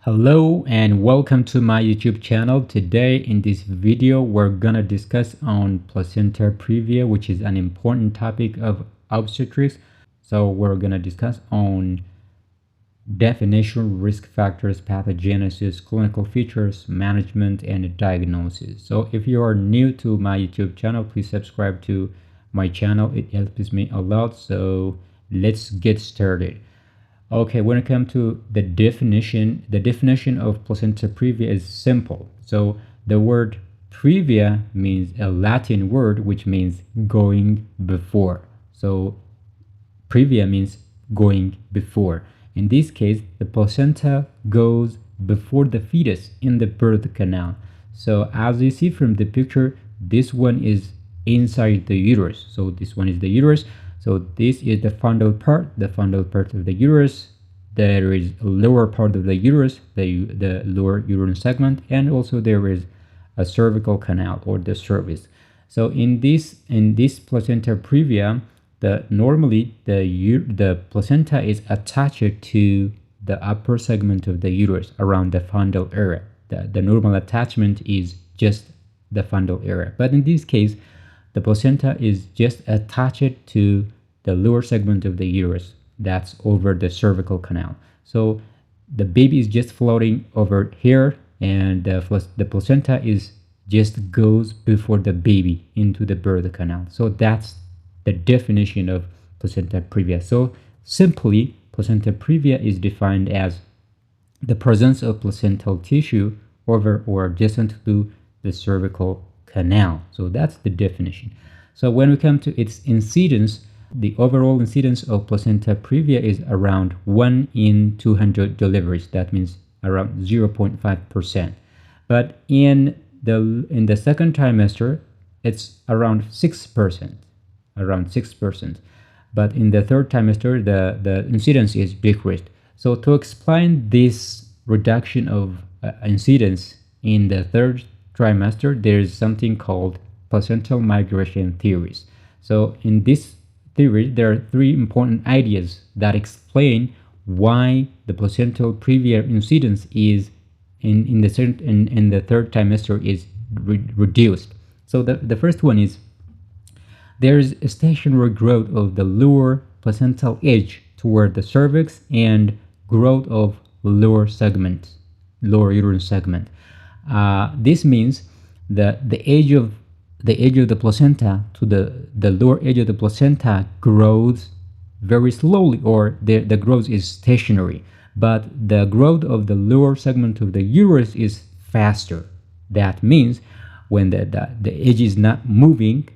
Hello and welcome to my YouTube channel. Today in this video we're gonna discuss on placenta previa, which is an important topic of obstetrics. So we're gonna discuss on definition, risk factors, pathogenesis, clinical features, management, and diagnosis. So if you are new to my YouTube channel, please subscribe to my channel. It helps me a lot. So let's get started. Okay, when it comes to the definition of placenta previa is simple. So the word previa means a Latin word which means going before. So previa means going before. In this case, the placenta goes before the fetus in the birth canal. So as you see from the picture, this one is inside the uterus. So this one is the uterus. So this is the fundal part of the uterus. There is a lower part of the uterus, the lower uterine segment, and also there is a cervical canal or the cervix. So in this placenta previa, normally the placenta is attached to the upper segment of the uterus around the fundal area. The normal attachment is just the fundal area, but in this case, the placenta is just attached to the lower segment of the uterus that's over the cervical canal. So the baby is just floating over here, and the placenta is just goes before the baby into the birth canal. So that's the definition of placenta previa. So simply, placenta previa is defined as the presence of placental tissue over or adjacent to the cervical canal. So that's the definition. So when we come to its incidence, the overall incidence of placenta previa is around 1 in 200 deliveries. That means around 0.5%. But in the second trimester, it's around 6%. Around 6%. But in the third trimester, the incidence is decreased. So to explain this reduction of incidence in the third trimester, there is something called placental migration theories. So in this theory, there are three important ideas that explain why the placental previa incidence is in the third trimester is reduced. So the first one is there is a stationary growth of the lower placental edge toward the cervix and growth of lower uterine segment. This means that the edge of the placenta to the lower edge of the placenta grows very slowly, or the growth is stationary, but the growth of the lower segment of the uterus is faster. That means when the edge is not moving,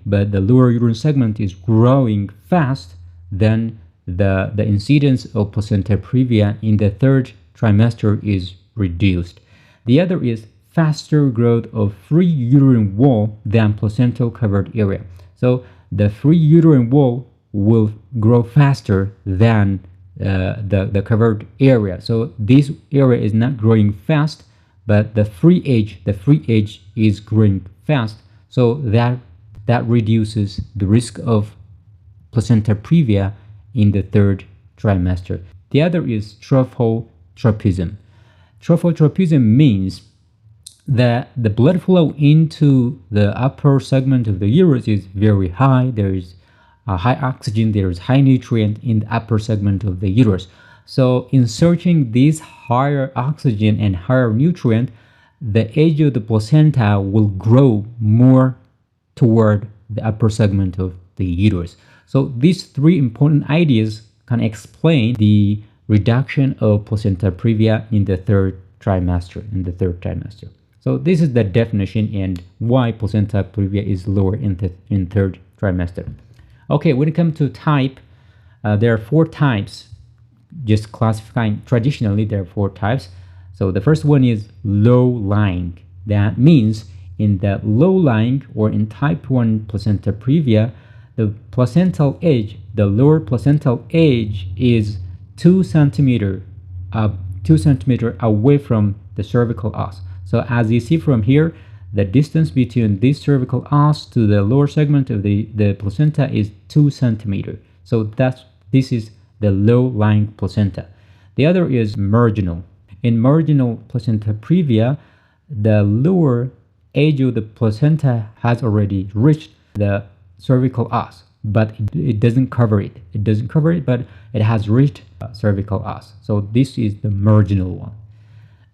but the lower uterine segment is growing fast, then the incidence of placenta previa in the third trimester is reduced. The other is faster growth of free uterine wall than placental covered area. So the free uterine wall will grow faster than the covered area. So this area is not growing fast, but the free edge is growing fast. So that reduces the risk of placenta previa in the third trimester. The other is trophotropism. Trophotropism means that the blood flow into the upper segment of the uterus is very high. There is a high oxygen, there is high nutrient in the upper segment of the uterus. So inserting this higher oxygen and higher nutrient, the edge of the placenta will grow more toward the upper segment of the uterus. So these three important ideas can explain the reduction of placenta previa in the third trimester. So this is the definition and why placenta previa is lower in third trimester. Okay, when it comes to type, there are 4 types. Just classifying traditionally, there are 4 types. So the first one is low-lying. That means in the low-lying or in type 1 placenta previa, the placental edge, the lower placental edge is 2 centimeter away from the cervical os. So as you see from here, the distance between this cervical os to the lower segment of the placenta is 2 centimeters. So this is the low-lying placenta. The other is marginal. In marginal placenta previa, the lower edge of the placenta has already reached the cervical os, but it doesn't cover it. It doesn't cover it, but it has reached cervical os. So this is the marginal one.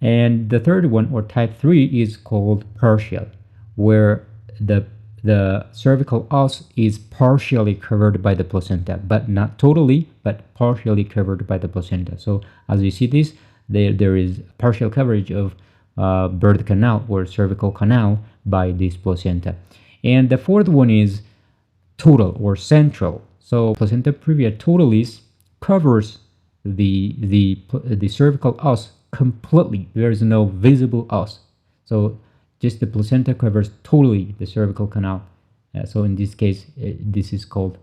And the third one, or type 3, is called partial, where the cervical os is partially covered by the placenta, but not totally, but partially covered by the placenta. So as you see this, there is partial coverage of birth canal or cervical canal by this placenta. And the fourth one is total or central. So placenta previa totalis covers the cervical os completely. There is no visible os. So just the placenta covers totally the cervical canal. So in this case, this is called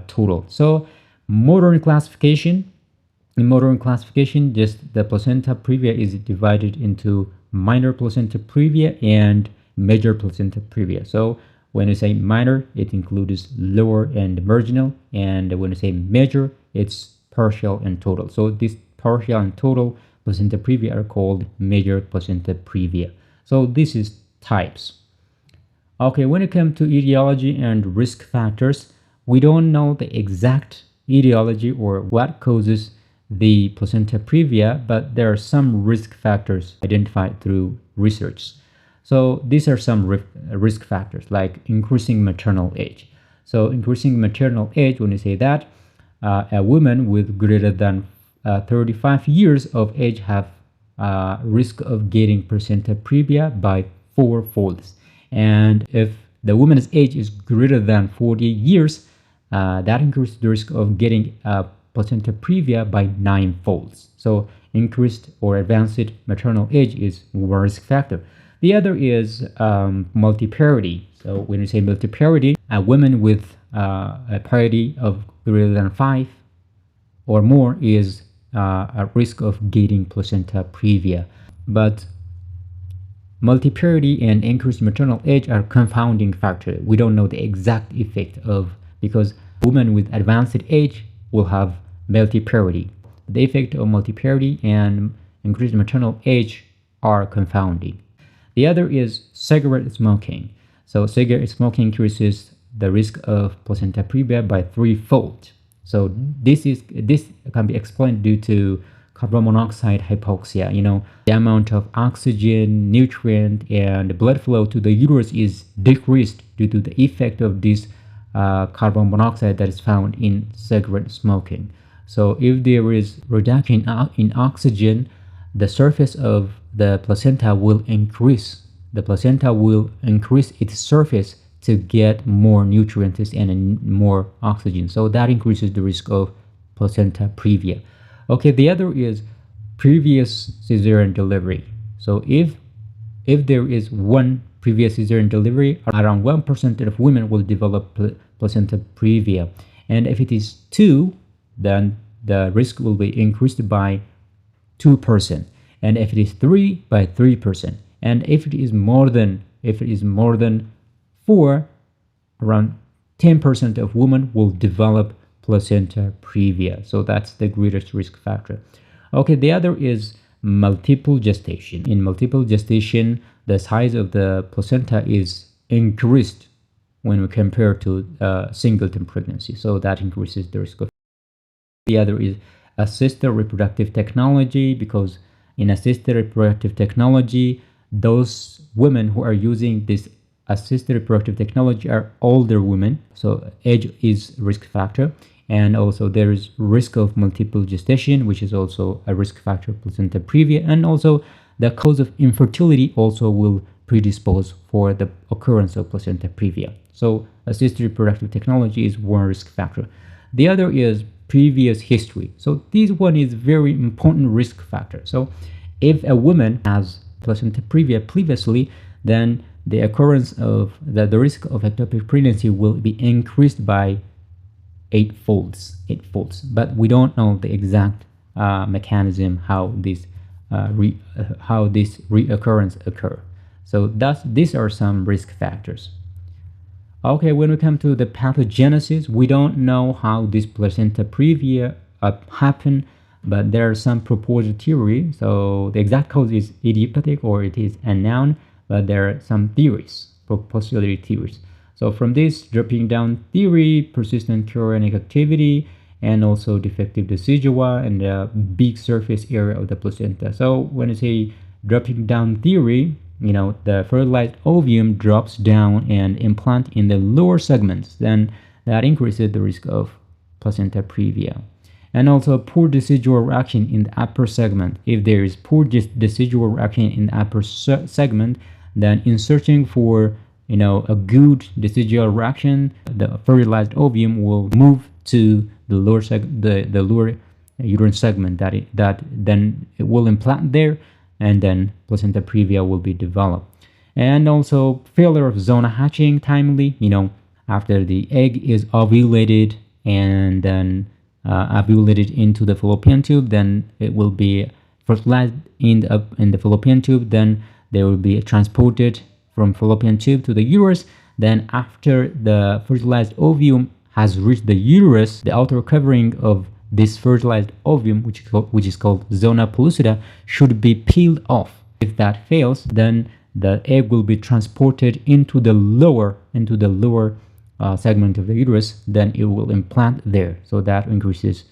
total. So modern classification. In modern classification, just the placenta previa is divided into minor placenta previa and major placenta previa. So when you say minor, it includes lower and marginal, and when you say major, it's partial and total. So this partial and total placenta previa are called major placenta previa. So this is types. Okay, when it comes to etiology and risk factors, we don't know the exact etiology or what causes the placenta previa, but there are some risk factors identified through research. So these are some risk factors, like increasing maternal age. So increasing maternal age, when you say that, a woman with greater than 35 years of age have risk of getting placenta previa by 4-fold. And if the woman's age is greater than 40 years, that increases the risk of getting placenta previa by 9-fold. So increased or advanced maternal age is one risk factor. The other is multiparity. So when you say multiparity, a woman with a parity of greater than 5 or more is at risk of getting placenta previa. But multiparity and increased maternal age are confounding factors. We don't know the exact effect of, because women with advanced age will have multiparity. The effect of multiparity and increased maternal age are confounding. The other is cigarette smoking. So cigarette smoking increases the risk of placenta previa by 3-fold. So this can be explained due to carbon monoxide hypoxia. The amount of oxygen, nutrient, and blood flow to the uterus is decreased due to the effect of this carbon monoxide that is found in cigarette smoking. So if there is reduction in oxygen, the surface of the placenta will increase. The placenta will increase its surface to get more nutrients and more oxygen. So that increases the risk of placenta previa. Okay, the other is previous cesarean delivery. So if there is one previous cesarean delivery, around 1% of women will develop placenta previa. And if it is 2, then the risk will be increased by 2%. And if it is 3, by 3%. And if it is more than 4, around 10% of women will develop placenta previa. So that's the greatest risk factor. Okay, the other is multiple gestation. In multiple gestation, the size of the placenta is increased when we compare to singleton pregnancy. So that increases the risk of. The other is assisted reproductive technology, because in assisted reproductive technology, those women who are using this assisted reproductive technology are older women. So age is risk factor. And also there is risk of multiple gestation, which is also a risk factor of placenta previa. And also the cause of infertility also will predispose for the occurrence of placenta previa. So assisted reproductive technology is one risk factor. The other is previous history. So this one is very important risk factor. So if a woman has placenta previa previously, then the occurrence of the risk of ectopic pregnancy will be increased by 8-folds. But we don't know the exact mechanism how this reoccurrence occur. So these are some risk factors. Okay, when we come to the pathogenesis, we don't know how this placenta previa happen, but there are some proposed theory. So the exact cause is idiopathic or it is unknown, but there are some theories, postulatory theories. So from this dropping down theory, persistent chorionic activity, and also defective decidua and the big surface area of the placenta. So when I say dropping down theory, the fertilized ovum drops down and implant in the lower segments, then that increases the risk of placenta previa. And also poor decidual reaction in the upper segment. If there is poor decidual reaction in the upper segment, then in searching for a good decidual reaction, the fertilized ovum will move to the lower the lower uterine segment that then it will implant there, and then placenta previa will be developed. And also failure of zona hatching timely, after the egg is ovulated and then ovulated into the fallopian tube, then it will be fertilized in the fallopian tube, then they will be transported from fallopian tube to the uterus. Then after the fertilized ovum has reached the uterus, the outer covering of this fertilized ovum, which is called zona pellucida, should be peeled off. If that fails, then the egg will be transported into the lower segment of the uterus, then it will implant there. So that increases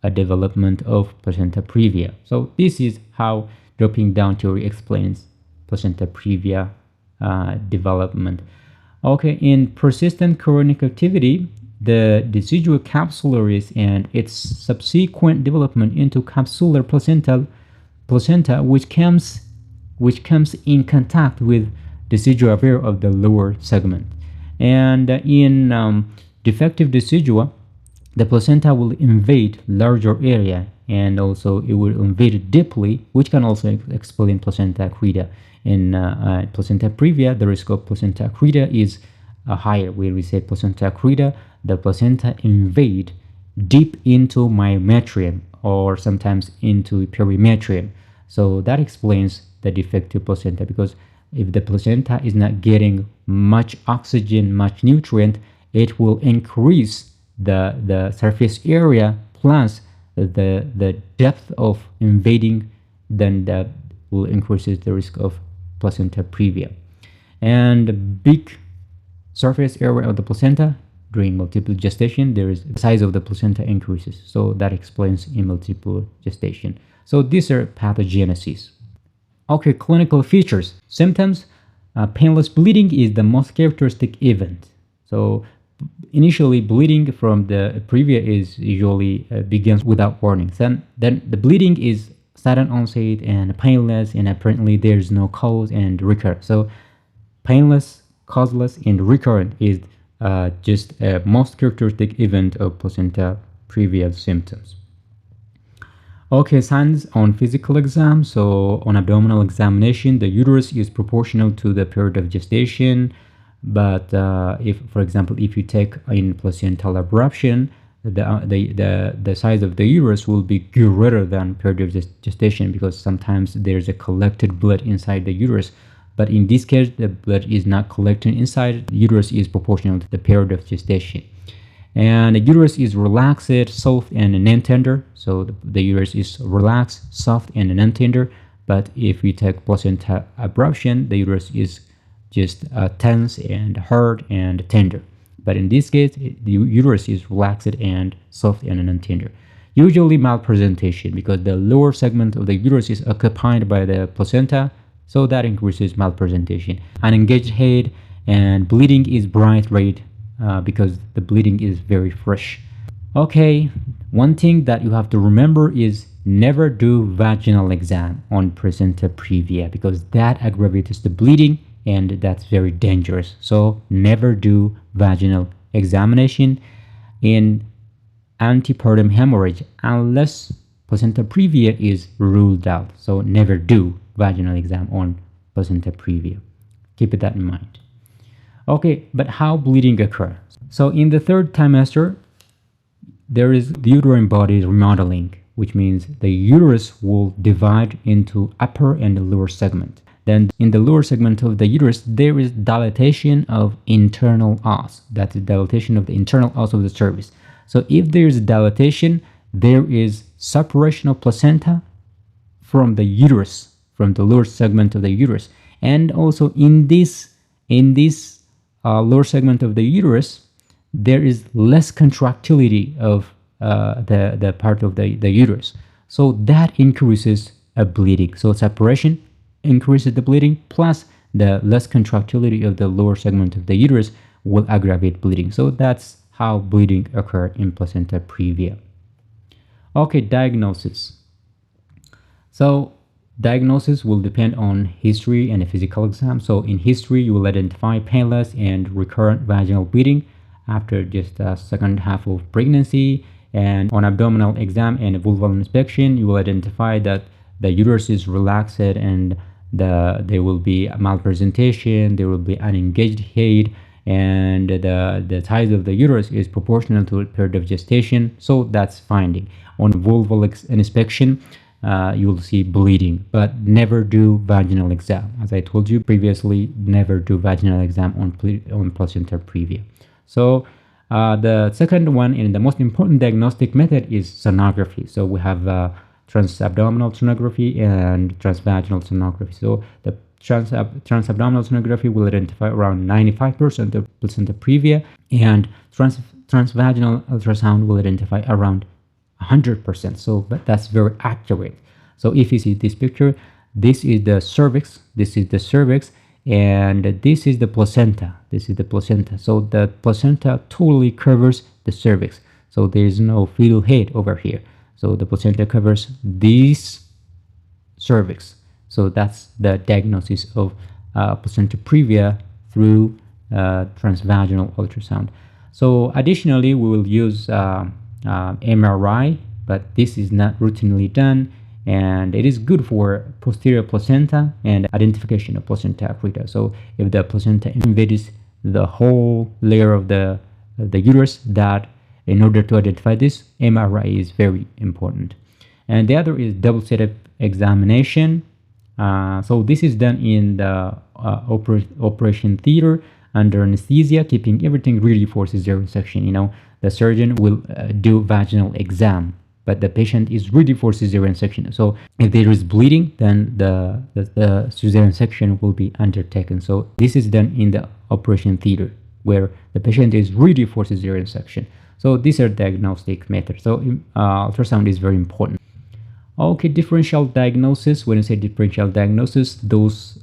a development of placenta previa. So this is how dropping down theory explains placenta previa development. Okay, in persistent chorionic activity, the decidual capsularis and its subsequent development into capsular placenta, which comes in contact with decidua avera of the lower segment. And in defective decidua, the placenta will invade larger area, and also it will invade deeply, which can also explain placenta accreta. In placenta previa, the risk of placenta accreta is higher. Where we say placenta accreta, the placenta invade deep into myometrium or sometimes into perimetrium. So that explains the defective placenta, because if the placenta is not getting much oxygen, much nutrient, it will increase the surface area plus the depth of invading, then that will increase the risk of placenta previa. And the big surface area of the placenta during multiple gestation, the size of the placenta increases. So that explains in multiple gestation. So these are pathogenesis. Okay, clinical features. Symptoms. Painless bleeding is the most characteristic event. So initially, bleeding from the previa is usually begins without warning. Then the bleeding is sudden onset and painless, and apparently there's no cause and recurrent. So painless, causeless, and recurrent is just a most characteristic event of placenta previa symptoms. Okay, signs on physical exam. So on abdominal examination, the uterus is proportional to the period of gestation. But if, for example, if you take in placental abruption, the size of the uterus will be greater than period of gestation, because sometimes there's a collected blood inside the uterus. But in this case, the blood is not collected inside. The uterus is proportional to the period of gestation. And the uterus is relaxed, soft, and non-tender. So the uterus is relaxed, soft, and non-tender. But if we take placenta abruption, the uterus is just tense and hard and tender. But in this case, the uterus is relaxed and soft and non-tender. Usually malpresentation, because the lower segment of the uterus is occupied by the placenta, so that increases malpresentation. Unengaged head and bleeding is bright red, because the bleeding is very fresh. Okay, one thing that you have to remember is never do vaginal exam on placenta previa, because that aggravates the bleeding and that's very dangerous. So never do vaginal examination in antepartum hemorrhage unless placenta previa is ruled out. So never do vaginal exam on placenta previa. Keep that in mind. Okay, but how bleeding occurs? So in the third trimester, there is the uterine body remodeling, which means the uterus will divide into upper and lower segment. Then in the lower segment of the uterus, there is dilatation of internal os. That's the dilatation of the internal os of the cervix. So if there is dilatation, there is separation of placenta from the uterus, from the lower segment of the uterus. And also in this lower segment of the uterus, there is less contractility of the part of the uterus. So that increases a bleeding. So separation increases the bleeding, plus the less contractility of the lower segment of the uterus will aggravate bleeding. So that's how bleeding occurs in placenta previa. Okay, diagnosis. So diagnosis will depend on history and a physical exam. So in history, you will identify painless and recurrent vaginal bleeding after just the second half of pregnancy. And on abdominal exam and vulval inspection, you will identify that the uterus is relaxed and there will be malpresentation, there will be unengaged head, and the size of the uterus is proportional to the period of gestation. So that's finding. On vulval inspection, you will see bleeding, but never do vaginal exam. As I told you previously, never do vaginal exam on placenta previa. So the second one and the most important diagnostic method is sonography. So we have transabdominal sonography and transvaginal sonography. So the transabdominal sonography will identify around 95% of placenta previa, and transvaginal ultrasound will identify around 100%. So that's very accurate. So if you see this picture, this is the cervix, and this is the placenta. So the placenta totally covers the cervix. So there is no fetal head over here. So the placenta covers this cervix. So that's the diagnosis of placenta previa through transvaginal ultrasound. So additionally, we will use MRI, but this is not routinely done, and it is good for posterior placenta and identification of placenta accreta. So if the placenta invades the whole layer of the uterus, that in order to identify this, MRI is very important. And the other is double setup examination. So this is done in the operation theater under anesthesia, keeping everything ready for cesarean section. You know, the surgeon will do vaginal exam, but the patient is ready for cesarean section. So if there is bleeding, then the cesarean section will be undertaken. So this is done in the operation theater where the patient is ready for cesarean section. So these are diagnostic methods. So ultrasound is very important. Okay, differential diagnosis. When you say differential diagnosis, those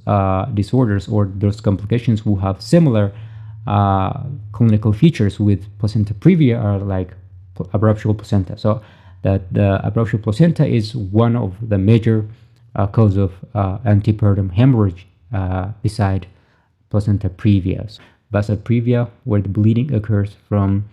disorders or those complications will have similar clinical features with placenta previa are like abruptio placenta. So that the abruptio placenta is one of the major cause of antepartum hemorrhage beside placenta previa. Vasa previa, where the bleeding occurs from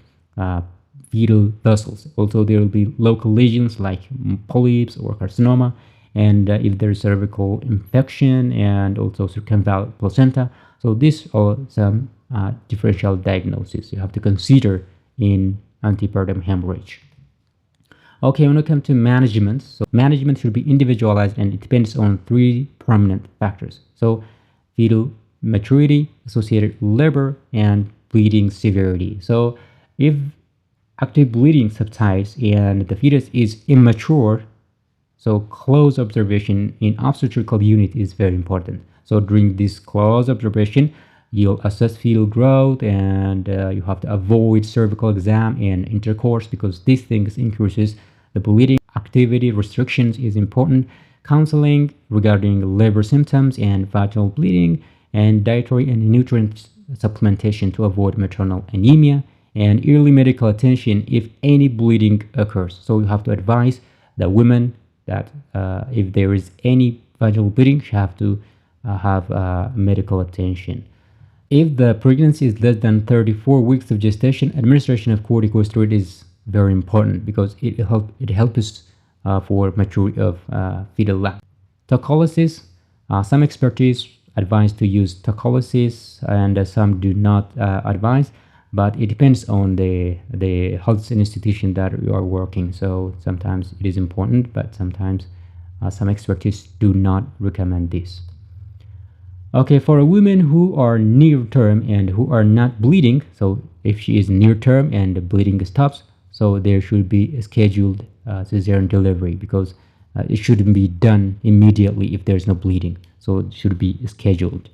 fetal vessels. Also, there will be local lesions like polyps or carcinoma, and if there is cervical infection, and also circumvallate placenta. So these are some differential diagnosis you have to consider in antepartum hemorrhage. Okay, when it comes to management, so management should be individualized, and it depends on three prominent factors. So fetal maturity, associated labor, and bleeding severity. So if active bleeding subsides and the fetus is immature, so close observation in obstetrical unit is very important. So during this close observation, you'll assess fetal growth, and you have to avoid cervical exam and intercourse because these things increases the bleeding. Activity restrictions is important. Counseling regarding labor symptoms and vaginal bleeding, and dietary and nutrient supplementation to avoid maternal anemia, and early medical attention if any bleeding occurs. So you have to advise the women that if there is any vaginal bleeding, she have to have medical attention. If the pregnancy is less than 34 weeks of gestation, administration of corticosteroid is very important because it helps for maturity of fetal lactation. Taucolysis, some expertise advise to use taucolysis, and some do not advise, but it depends on the health institution that you are working. So sometimes it is important, but sometimes some expertise do not recommend this. Okay, for a woman who are near term and who are not bleeding, so if she is near term and the bleeding stops, so there should be a scheduled cesarean delivery, because it shouldn't be done immediately if there's no bleeding, so it should be scheduled.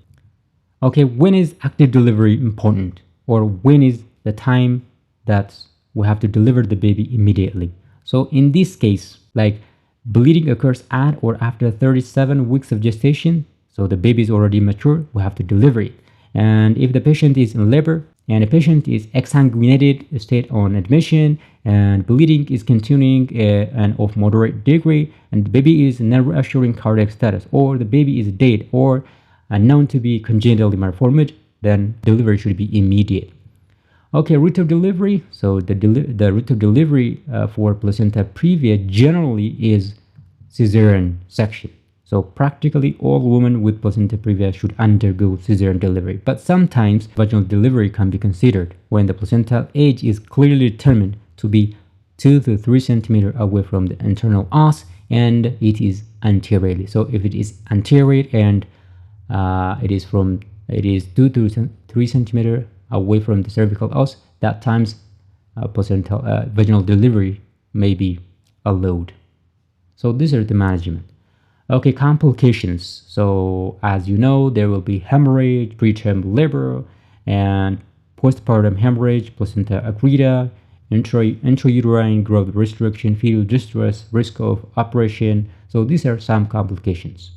Okay, when is active delivery important, or when is the time that we have to deliver the baby immediately? So in this case, like, bleeding occurs at or after 37 weeks of gestation, so the baby is already mature, we have to deliver it. And if the patient is in labor and the patient is exsanguinated state on admission and bleeding is continuing and of moderate degree, and the baby is non-reassuring cardiac status, or the baby is dead or known to be congenitally malformed, then delivery should be immediate. Okay, route of delivery. So the route of delivery for placenta previa generally is cesarean section. So practically all women with placenta previa should undergo cesarean delivery. But sometimes vaginal delivery can be considered when the placental age is clearly determined to be 2 to 3 centimeters away from the internal os and it is anteriorly. So if it is anterior and it is 2 to 3 centimeters away from the cervical os, that times placental vaginal delivery may be allowed. So these are the management. Okay, complications. So as you know, there will be hemorrhage, preterm labor, and postpartum hemorrhage, placenta accreta, intrauterine growth restriction, fetal distress, risk of operation. So these are some complications.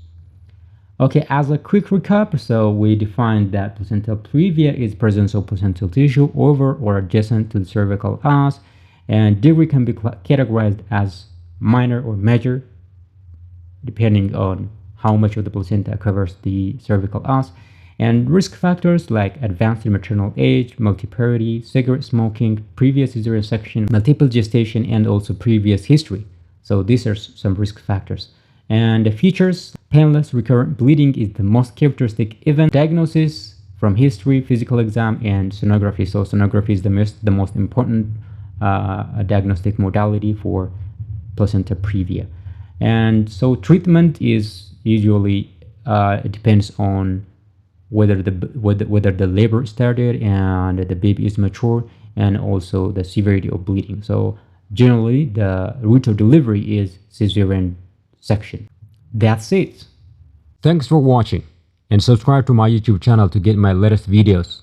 Okay, as a quick recap, so we defined that placenta previa is presence of placental tissue over or adjacent to the cervical os, and degree can be categorized as minor or major, depending on how much of the placenta covers the cervical os. And risk factors like advanced maternal age, multiparity, cigarette smoking, previous cesarean section, multiple gestation, and also previous history. So these are some risk factors. And the features: painless recurrent bleeding is the most characteristic event. Diagnosis from history, physical exam, and sonography. So sonography is the most important diagnostic modality for placenta previa. And so treatment is usually it depends on whether the labor started and the baby is mature, and also the severity of bleeding. So generally the route of delivery is cesarean section. That's it. Thanks for watching, and subscribe to my YouTube channel to get my latest videos.